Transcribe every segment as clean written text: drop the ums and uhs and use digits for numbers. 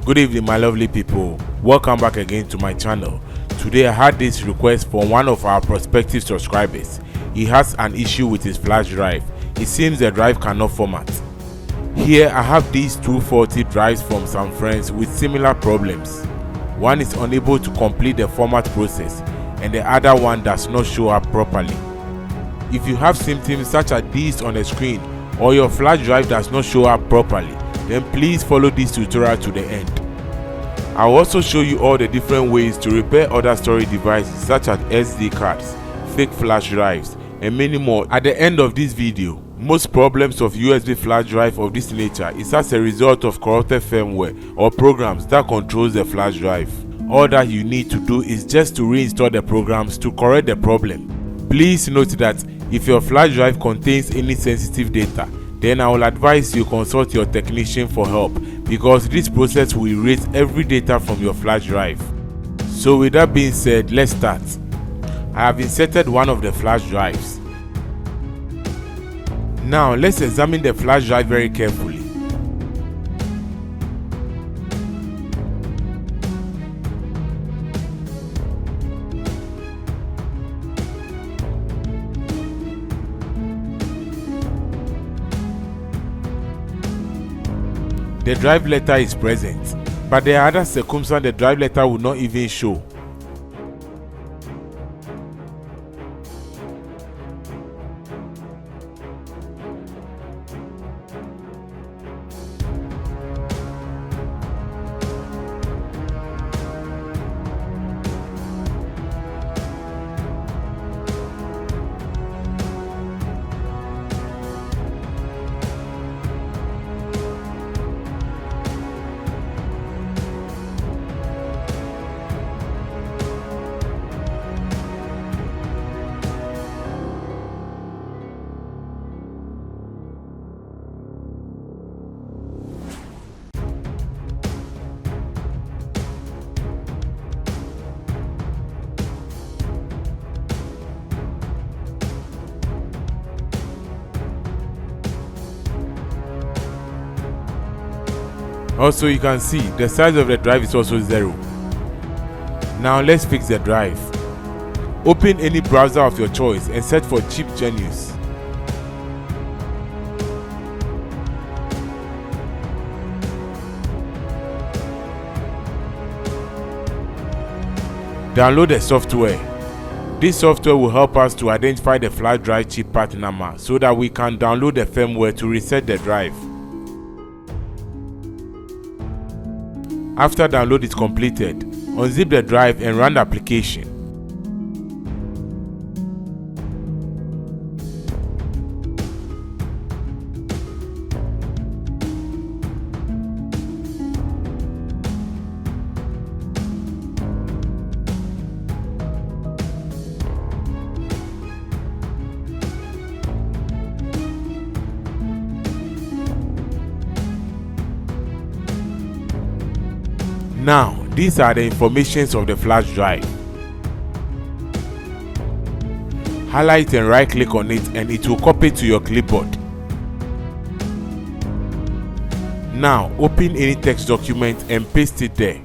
Good evening, my lovely people. Welcome back again to my channel. Today I had this request from one of our prospective subscribers. He has an issue with his flash drive. It seems the drive cannot format. Here I have these two faulty drives from some friends with similar problems. One is unable to complete the format process and the other one does not show up properly. If you have symptoms such as these on the screen or your flash drive does not show up properly, then please follow this tutorial to the end. I'll also show you all the different ways to repair other storage devices such as SD cards, fake flash drives, and many more at the end of this video. Most problems of USB flash drive of this nature is as a result of corrupted firmware or programs that controls the flash drive. All that you need to do is just to reinstall the programs to correct the problem. Please note that if your flash drive contains any sensitive data, then I will advise you consult your technician for help, because this process will erase every data from your flash drive. So with that being said, let's start. I have inserted one of the flash drives. Now let's examine the flash drive very carefully. The drive letter is present, but there are other circumstances the drive letter will not even show. Also, you can see the size of the drive is also 0. Now let's fix the drive. Open any browser of your choice and search for cheap Genius. Download the software. This software will help us to identify the flash drive chip part number so that we can download the firmware to reset the drive. After download is completed, unzip the drive and run the application. Now, these are the informations of the flash drive. Highlight and right click on it and it will copy to your clipboard. Now, open any text document and paste it there.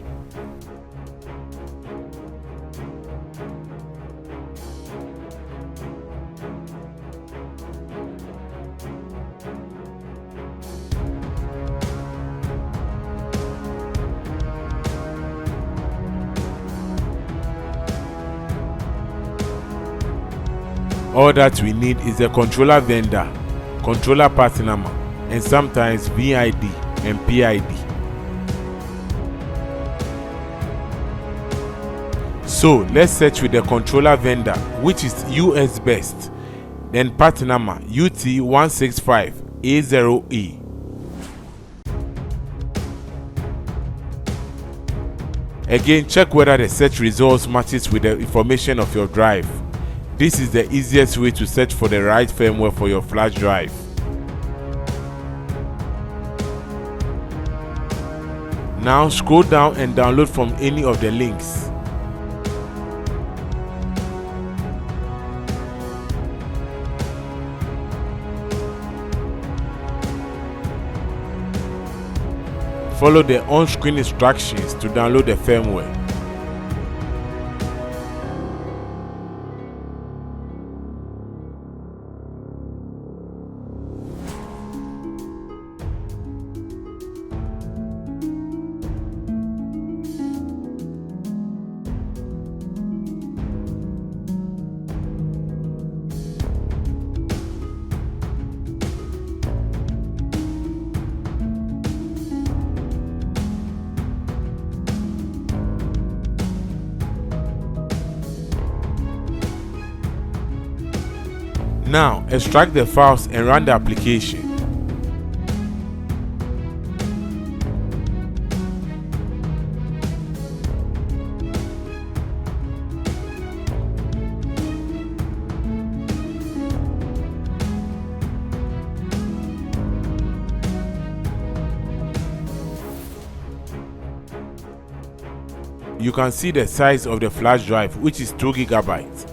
All that we need is the controller vendor, controller part number, and sometimes VID and PID. So let's search with the controller vendor, which is US best, then part number UT165A0E. Again, check whether the search results matches with the information of your drive. This is the easiest way to search for the right firmware for your flash drive. Now scroll down and download from any of the links. Follow the on-screen instructions to download the firmware. Now, extract the files and run the application. You can see the size of the flash drive, which is 2 GB.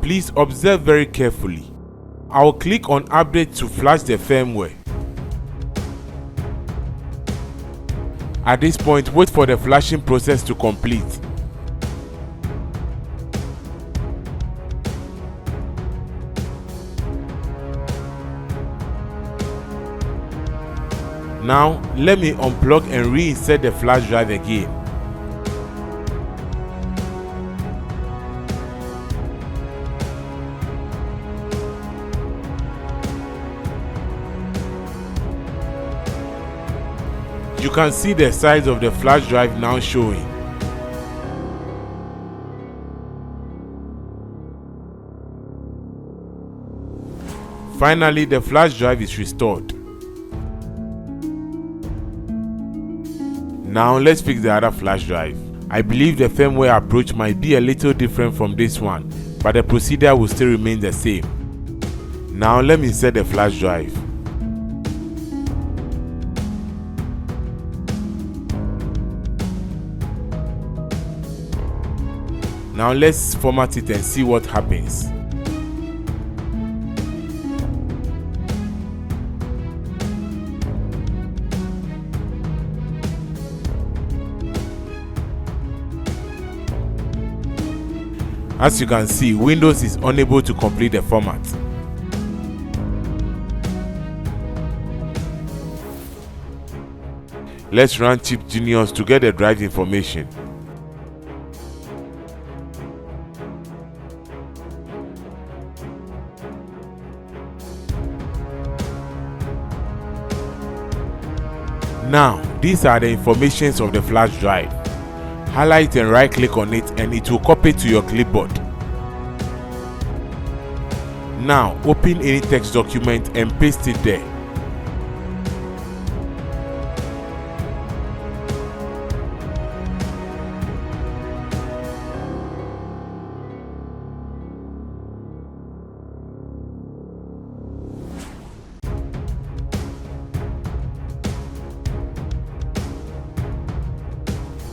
Please observe very carefully. I will click on Update to flash the firmware. At this point, wait for the flashing process to complete. Now, let me unplug and reinsert the flash drive again. You can see the size of the flash drive now showing. Finally, the flash drive is restored. Now let's fix the other flash drive. I believe the firmware approach might be a little different from this one, but the procedure will still remain the same. Now let me insert the flash drive. Now let's format it and see what happens. As you can see, Windows is unable to complete the format. Let's run Chip Genius to get the drive information. Now, these are the informations of the flash drive. Highlight and right click on it and it will copy it to your clipboard. Now, open any text document and paste it there.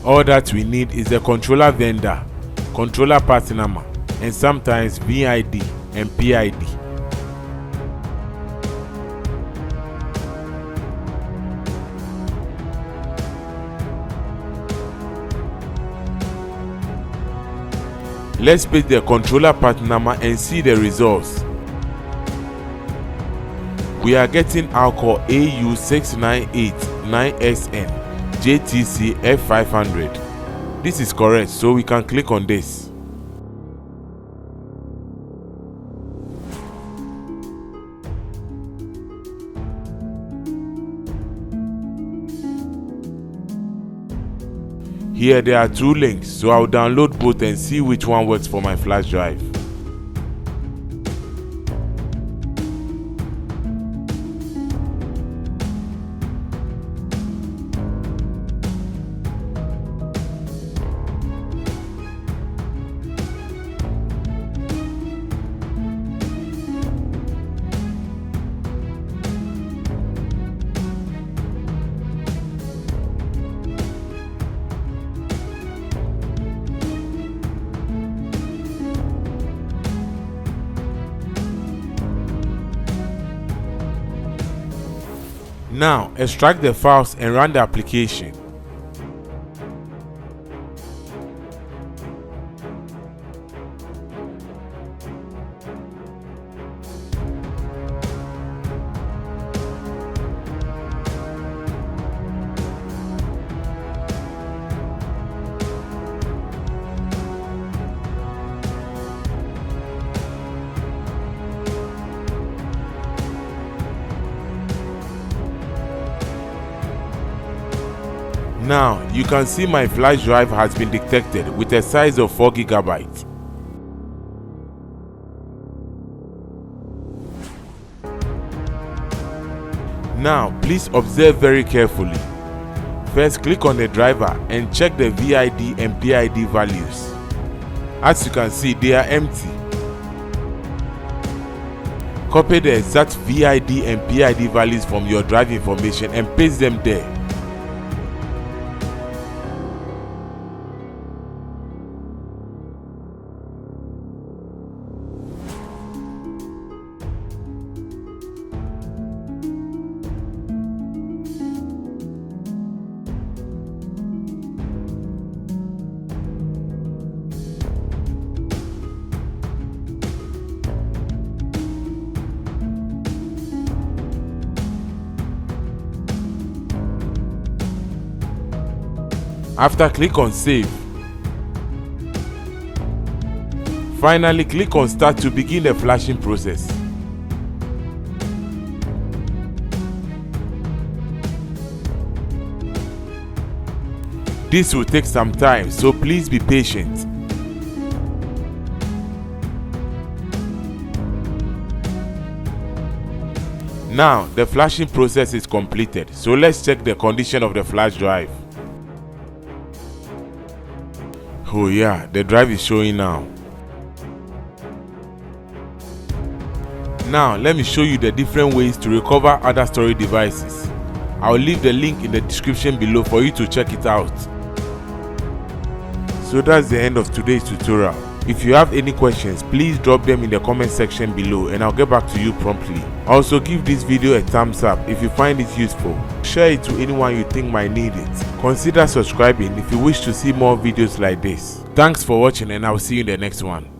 All that we need is the controller vendor, controller part number, and sometimes VID and PID. Let's paste the controller part number and see the results. We are getting Alcor AU6989SN JTC F500. This is correct, so we can click on this. Here there are two links, so I'll download both and see which one works for my flash drive. Now extract the files and run the application. Now you can see my flash drive has been detected with a size of 4 GB. Now please observe very carefully. First click on the driver and check the VID and PID values. As you can see, they are empty. Copy the exact VID and PID values from your drive information and paste them there. After, click on Save. Finally, click on Start to begin the flashing process. This will take some time, so please be patient. Now, the flashing process is completed, so let's check the condition of the flash drive. Oh yeah, the drive is showing now. Now let me show you the different ways to recover other storage devices. I'll leave the link in the description below for you to check it out. So that's the end of today's tutorial. If you have any questions, please drop them in the comment section below and I'll get back to you promptly. Also, give this video a thumbs up if you find it useful. Share it to anyone you think might need it. Consider subscribing if you wish to see more videos like this. Thanks for watching and I'll see you in the next one.